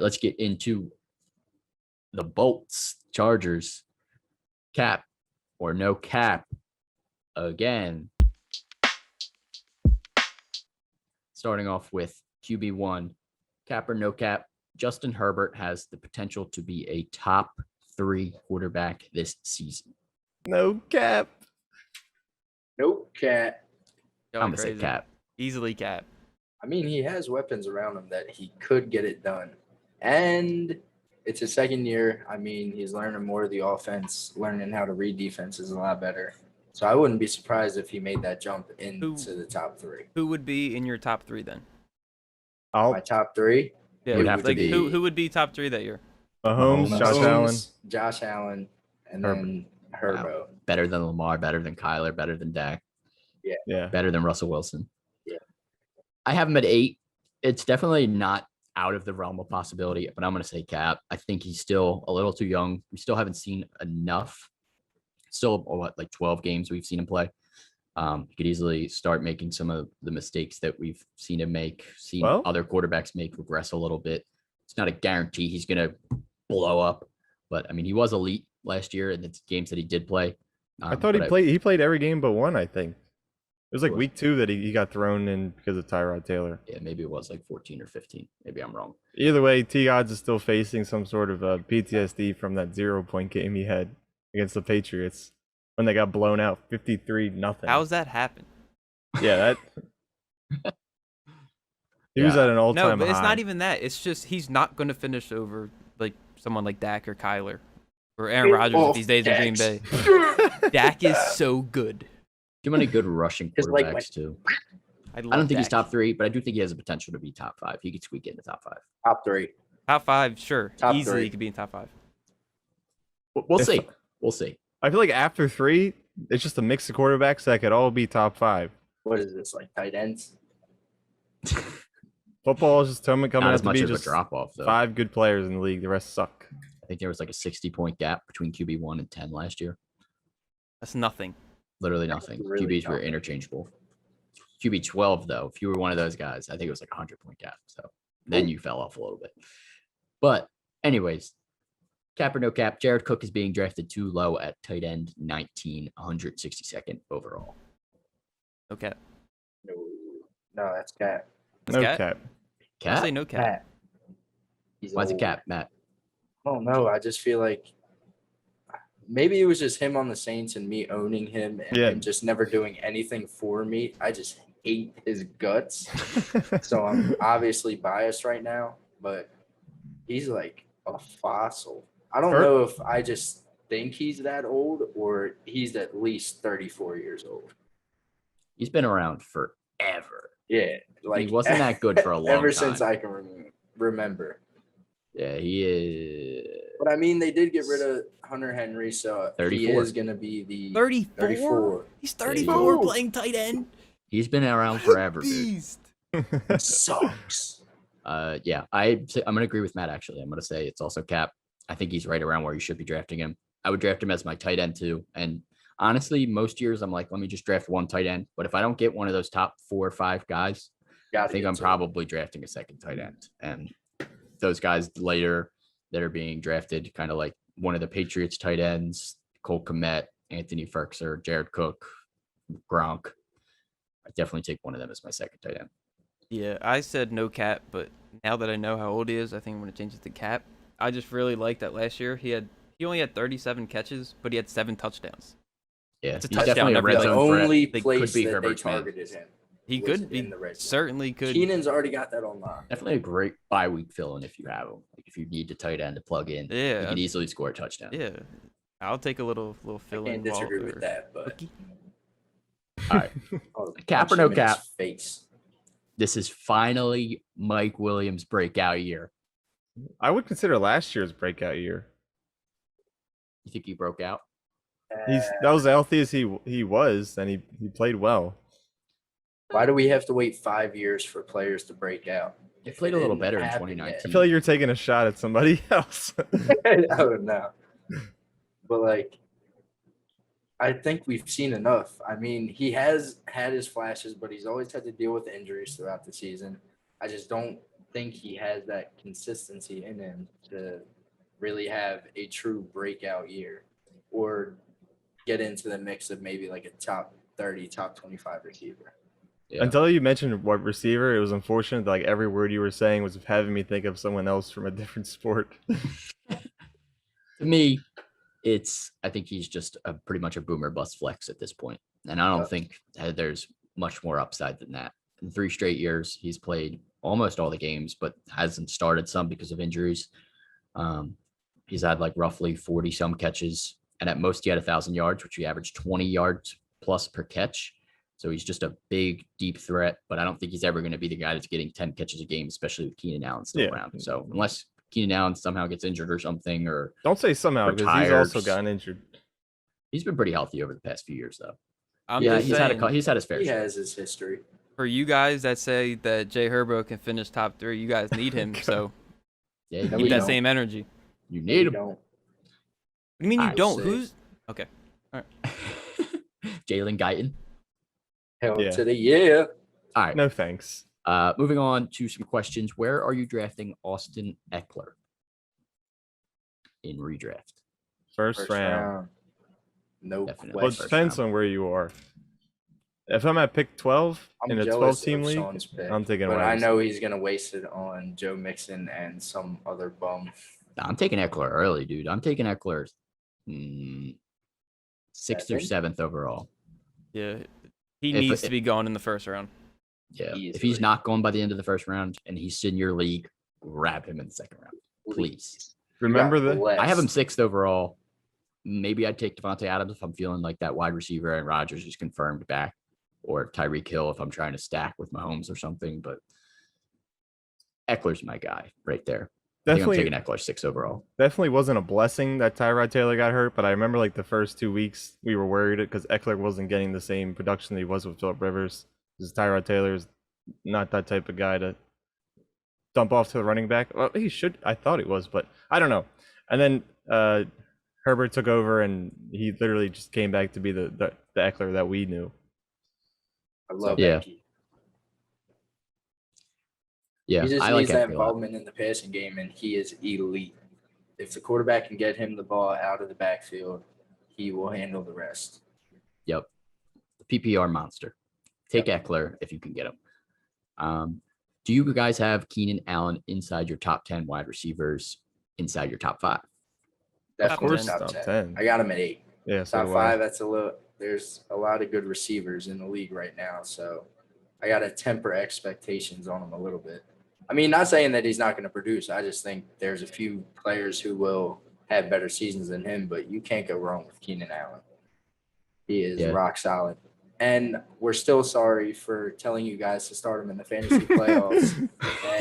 right, let's get into the Bolts, Chargers, cap or no cap again. Starting off with QB1, cap or no cap, Justin Herbert has the potential to be a top 3 quarterback this season. No cap. Nope, cap. I'm going to say cap. Easily cap. I mean, he has weapons around him that he could get it done. And it's his second year. I mean, he's learning more of the offense, learning how to read defenses a lot better. So I wouldn't be surprised if he made that jump into the top 3. Who would be in your top 3 then? My top 3? Yeah, would have to be who would be top 3 that year? Mahomes, Josh Allen, and then Herbert. Wow. Better than Lamar, better than Kyler, better than Dak. Yeah. Better than Russell Wilson. Yeah. I have him at 8. It's definitely not out of the realm of possibility, but I'm going to say cap. I think he's still a little too young. We still haven't seen enough. Still, 12 games we've seen him play. He could easily start making some of the mistakes that we've seen him make, other quarterbacks make, regress a little bit. It's not a guarantee he's going to blow up, but I mean, he was elite last year in the games that he did play. I thought he played every game but one, I think. It was like week 2 that he got thrown in because of Tyrod Taylor. Yeah, maybe it was like 14 or 15. Maybe I'm wrong. Either way, T. Odds is still facing some sort of PTSD from that 0-point game he had against the Patriots when they got blown out 53-0. How's that happen? Yeah, that he was at an all-time high. No, but it's not even that. It's just he's not going to finish over like someone like Dak or Kyler or Aaron Rodgers if he stays in Green Bay. Dak is so good. Too many good rushing quarterbacks too. I don't think he's top 3, but I do think he has the potential to be top 5. He could squeak in the top 5. Top 3. Top 5, sure. Top Easily 3. he could be in top 5. We'll see. We'll see. I feel like after 3, it's just a mix of quarterbacks that could all be top 5. What is this, like tight ends? Football is just coming out to be just drop off. 5 good players in the league. The rest suck. I think there was like a 60-point gap between QB1 and 10 last year. That's nothing. Literally nothing. Really QBs were interchangeable. QB 12, though, if you were one of those guys, I think it was like a 100-point gap. So then you fell off a little bit. But anyways, cap or no cap, Jared Cook is being drafted too low at tight end 19, 162nd overall. No cap. No, that's cap. No cap. I say no cap. Why's it cap, Matt? I don't know. I just feel like maybe it was just him on the Saints and me owning him and him just never doing anything for me. I just hate his guts. So I'm obviously biased right now, but he's like a fossil. I don't know if I just think he's that old or he's at least 34 years old. He's been around forever. Yeah. Like he wasn't that good for a long time. Ever since I can remember. Yeah, he is. But I mean, they did get rid of Hunter Henry, so 34. he is going to be the 34. He's 34 Yeah. playing tight end. He's been around forever, dude. Beast. Sucks. Yeah, I'm going to agree with Matt, actually. I'm going to say it's also cap. I think he's right around where you should be drafting him. I would draft him as my tight end, too. And honestly, most years I'm like, let me just draft one tight end. But if I don't get one of those top 4 or 5 guys, I think I'm probably drafting a second tight end. And those guys later that are being drafted, kind of like one of the Patriots tight ends, Cole Kmet, Anthony Ferkser, Jared Cook, Gronk. I definitely take one of them as my second tight end. Yeah, I said no cap, but now that I know how old he is, I think I'm going to change it to cap. I just really like that last year. He only had 37 catches, but he had 7 touchdowns. Yeah, it's a he's touchdown definitely a every red like, zone only threat. place Could be that Herbert's they man. targeted him. He was could be. in the red zone. Certainly could. Keenan's already got that on lock. Definitely a great bye week fill-in if you have him. Like if you need a tight end to plug in, Yeah. you can easily score a touchdown. Yeah. I'll take a little I fill-in. can't disagree with that, but Rookie. All right, I'll cap or punch no him in his cap? face. This is finally Mike Williams' breakout year. I would consider last year's breakout year. You think he broke out? That was as healthy as he was, and he played well. Why do we have to wait 5 years for players to break out? He played a little better in Happen 2019. I feel like you're taking a shot at somebody else. I don't know. But, like, I think we've seen enough. I mean, he has had his flashes, but he's always had to deal with injuries throughout the season. I just don't think he has that consistency in him to really have a true breakout year or get into the mix of maybe like a top 30, top 25 receiver. Yeah. Until you mentioned what receiver, it was unfortunate that like every word you were saying was having me think of someone else from a different sport. To me, I think he's just pretty much a boomer bust flex at this point. And I don't think there's much more upside than that. In 3 straight years, he's played almost all the games, but hasn't started some because of injuries. He's had like roughly 40 some catches, and at most he had 1,000 yards, which he averaged 20 yards plus per catch. So he's just a big, deep threat, but I don't think he's ever going to be the guy that's getting 10 catches a game, especially with Keenan Allen still around. So unless Keenan Allen somehow gets injured or something, or don't say somehow, because he's also gotten injured. He's been pretty healthy over the past few years, though. He's had his fair He share. has his history. For you guys that say that Jay Herbert can finish top 3, you guys need him. So Yeah, No, keep we that don't. same energy. you need him. Don't. What do you mean you I don't? say- Who's okay? Jalen Guyan. Hell Yeah. to the yeah. All right. No thanks. Moving on to some questions. Where are you drafting Austin Eckler in redraft? First round. No Definitely. Well, it question. depends on where you are. If I'm at pick 12 I'm in a jealous 12-team of league, Sean's pick, I'm taking but wide I receiver. know he's gonna waste it on Joe Mixon and some other bum. I'm taking Eckler early, dude. I'm taking Eckler 6th or 7th overall. Yeah, he If- needs to be gone in the first round. Yeah. If Easily. he's not going by the end of the first round and he's in your league, grab him in the second round, please. Remember You got the I have him blessed. 6th overall. Maybe I'd take Devontae Adams if I'm feeling like that wide receiver and Rodgers is confirmed back, or Tyreek Hill if I'm trying to stack with Mahomes or something. But Eckler's my guy right there. I think I'm definitely taking Eckler 6th overall. definitely wasn't a blessing that Tyrod Taylor got hurt, but I remember like the first 2 weeks we were worried because Eckler wasn't getting the same production that he was with Phillip Rivers. Because Tyrod Taylor's not that type of guy to dump off to the running back. Well, he should. I thought he was, but I don't know. And then Herbert took over, and he literally just came back to be the Eckler that we knew. I love Yeah. Becky. Yeah, He just I like needs that Eckler a lot. involvement in the passing game, and he is elite. If the quarterback can get him the ball out of the backfield, he will handle the rest. Yep. The PPR monster. Take Eckler if you can get him. Do you guys have Keenan Allen inside your top 10 wide receivers, inside your top 5? Definitely course, top top 10. 10. I got him at 8. Yeah, so Top do I. 5, that's a little. There's a lot of good receivers in the league right now, so I got to temper expectations on him a little bit. I mean, not saying that he's not going to produce. I just think there's a few players who will have better seasons than him, but you can't go wrong with Keenan Allen. He is rock solid. And we're still sorry for telling you guys to start him in the fantasy playoffs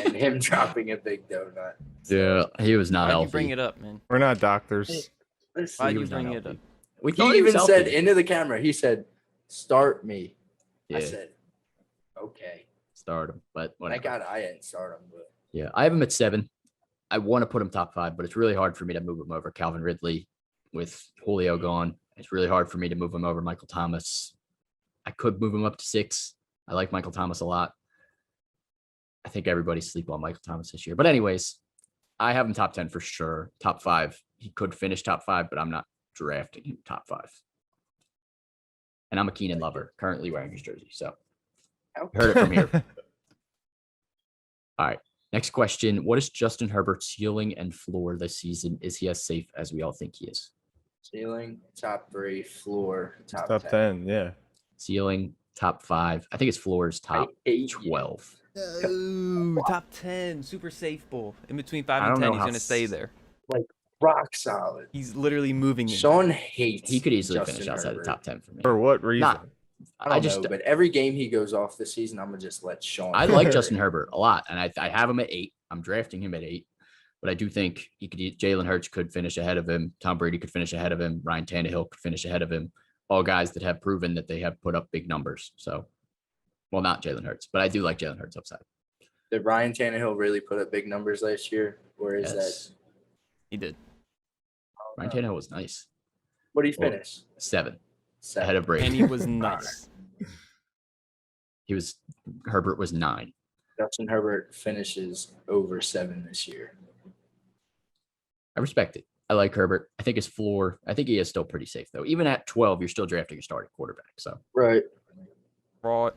and him dropping a big donut. Yeah, he was not Why'd healthy. you bring it up, man? We're not doctors. Listen, Why'd He you was not bring it healthy. up? We he thought he was even said healthy. into the camera, he said, "Start me." Yeah, I said, "Okay." start him, but Thank whatever. God I didn't start him, but Yeah, I have him at 7. I want to put him top 5, but it's really hard for me to move him over Calvin Ridley with Julio gone. It's really hard for me to move him over Michael Thomas. I could move him up to 6. I like Michael Thomas a lot. I think everybody's sleep on Michael Thomas this year. But anyways, I have him top 10 for sure. Top 5. He could finish top 5, but I'm not drafting him top 5. And I'm a Keenan lover, currently wearing his jersey. So heard it from here. All right. Next question. What is Justin Herbert's ceiling and floor this season? Is he as safe as we all think he is? ceiling, top 3, floor, top, Top 10, yeah. Ceiling, top 5. I think his floor is top 12. No, top 10, super safe bowl. In between 5 I and don't 10, know he's how going to stay there. Rock solid. He's literally moving in. Sean hates. He could easily Justin finish outside Herbert. the top 10 for me. For what reason? Not- I don't just know, but every game he goes off this season, I'm gonna just let Sean. I like Justin Herbert a lot, and I have him at 8. I'm drafting him at 8, but I do think he could. Jalen Hurts could finish ahead of him. Tom Brady could finish ahead of him. Ryan Tannehill could finish ahead of him. All guys that have proven that they have put up big numbers. So, well, not Jalen Hurts, but I do like Jalen Hurts upside. Did Ryan Tannehill really put up big numbers last year? Or is Yes. He did. Ryan Tannehill was nice. What did he Well, finish? 7 7. ahead of Brady. And he was nice. Herbert was 9. Justin Herbert finishes over 7 this year. I respect it. I like Herbert. I think his floor, I think he is still pretty safe, though. Even at 12, you're still drafting a starting quarterback. So Right. Right.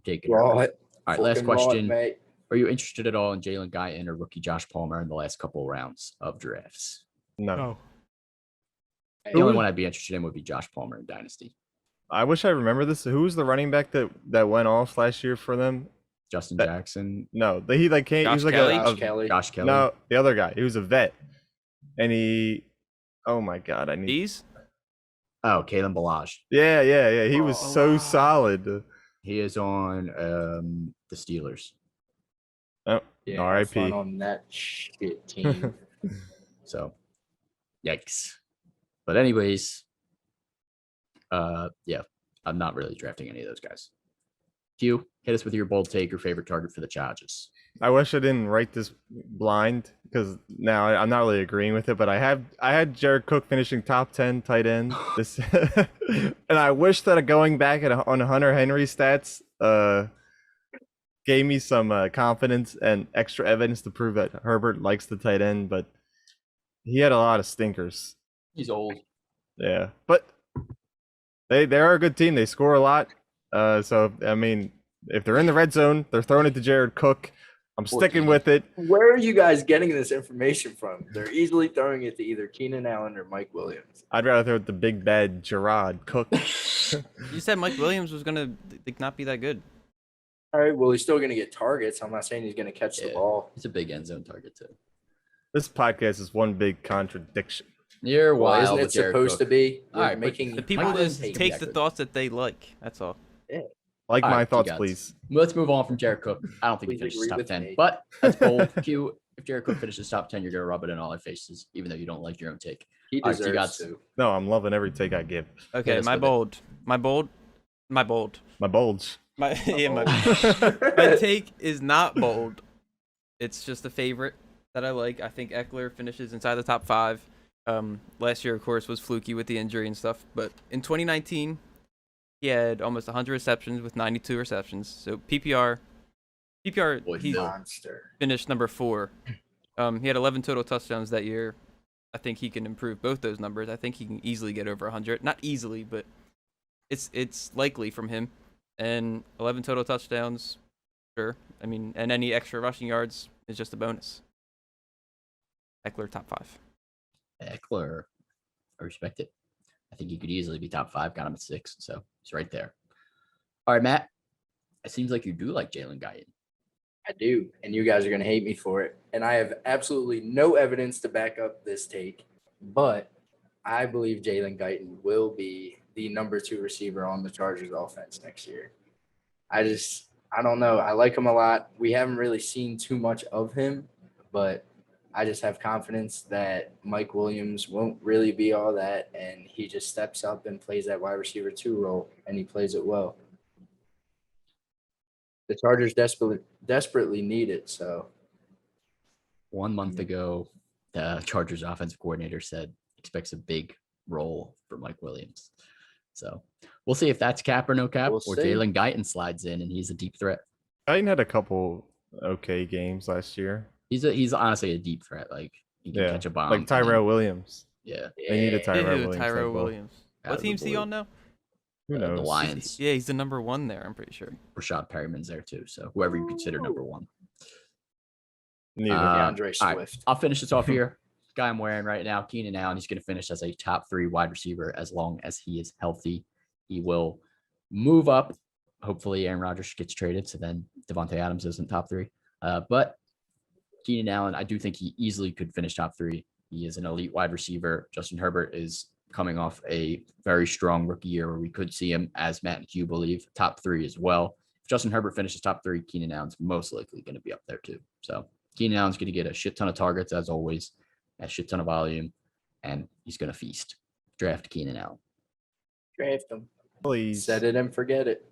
taking Raw Herbert. it. All right, last Fucking raw it, question. mate. Are you interested at all in Jalen Guyan or rookie Josh Palmer in the last couple of rounds of drafts? No. No. The only one I'd be interested in would be Josh Palmer in Dynasty. I wish I remember this. Who was the running back that went off last year for them? Justin That- Jackson, No, he like came. He Josh was like Kelly? Josh Kelly. Josh Kelly. No, the other guy. He was a vet, and he. Oh my God! I need. These? Oh, Kalen Balaj. Yeah. He was so solid. He is on the Steelers. Oh, Yeah, have R.I.P. fun on that shit team. So, yikes. But anyways, yeah, I'm not really drafting any of those guys. Q, hit us with your bold take or favorite target for the Chargers. I wish I didn't write this blind because now I'm not really agreeing with it. But I had Jared Cook finishing top 10 tight end this, and I wish that going back on Hunter Henry stats gave me some confidence and extra evidence to prove that Herbert likes the tight end. But he had a lot of stinkers. He's old. Yeah, but they are a good team. They score a lot. So I mean, if they're in the red zone, they're throwing it to Jared Cook. I'm sticking with it. Where are you guys getting this information from? They're easily throwing it to either Keenan Allen or Mike Williams. I'd rather throw it to big bad Gerard Cook. You said Mike Williams was gonna not be that good. All right, well, he's still going to get targets. I'm not saying he's going to catch the Yeah. ball. He's a big end zone target, too. This podcast is one big contradiction. You're Well, wild. isn't with it Jared supposed Cook. to be? All right, but making The people Mike just Williams take is the good. thoughts that they like. That's all. Like All my right, thoughts, you guys. please. Let's move on from Jared Cook. I don't think he Please finishes agree top with 10, me. but that's bold. Q, if Jared Cook finishes top 10, you're going to rub it in all our faces, even though you don't like your own take. He All right, so you deserves got- to. No, I'm loving every take I give. Okay, us my with it. bold. My My bulge. yeah, my take is not bold. It's just a favorite that I like. I think Eckler finishes inside the top 5. Last year, of course, was fluky with the injury and stuff. But in 2019, he had almost 100 receptions with 92 receptions. So PPR, Boy, he Monster. finished number 4. He had 11 total touchdowns that year. I think he can improve both those numbers. I think he can easily get over 100. Not easily, but it's likely from him. And 11 total touchdowns, sure. I mean, and any extra rushing yards is just a bonus. Eckler top 5. Eckler, I respect it. I think he could easily be top 5. Got him at 6, so he's right there. All right, Matt. It seems like you do like Jalen Guyan. I do, and you guys are going to hate me for it. And I have absolutely no evidence to back up this take, but I believe Jalen Guyan will be the number 2 receiver on the Chargers offense next year. I don't know. I like him a lot. We haven't really seen too much of him, but I just have confidence that Mike Williams won't really be all that, and he just steps up and plays that wide receiver 2 role, and he plays it well. The Chargers desperately need it, so 1 month ago, the Chargers offensive coordinator said expects a big role for Mike Williams. So we'll see if that's cap or no cap, We'll or see. Jalen Guyton slides in and he's a deep threat. Guyton had a couple okay games last year. He's honestly a deep threat. Like he can Yeah, catch a bomb. like and Tyrell Williams. then- They need a yeah. Tyrell Ew, Williams. Tyrell type ball. Williams. Out What of the team's he blue. on now? Who The knows? Lions. Yeah, he's the number 1 there, I'm pretty sure. Rashad Perryman's there too. So whoever you consider number 1. Neither. DeAndre all right, Swift. I'll finish this off here. Guy I'm wearing right now, Keenan Allen, he's going to finish as a top 3 wide receiver as long as he is healthy. He will move up. Hopefully Aaron Rodgers gets traded, so then Devontae Adams isn't top 3. But Keenan Allen, I do think he easily could finish top 3. He is an elite wide receiver. Justin Herbert is coming off a very strong rookie year where we could see him, as Matt and Q believe, top 3 as well. If Justin Herbert finishes top 3, Keenan Allen's most likely going to be up there too. So Keenan Allen's going to get a shit ton of targets as always, a shit ton of volume, and he's going to feast. Draft Keenan Allen. Draft him. Please. Set it and forget it.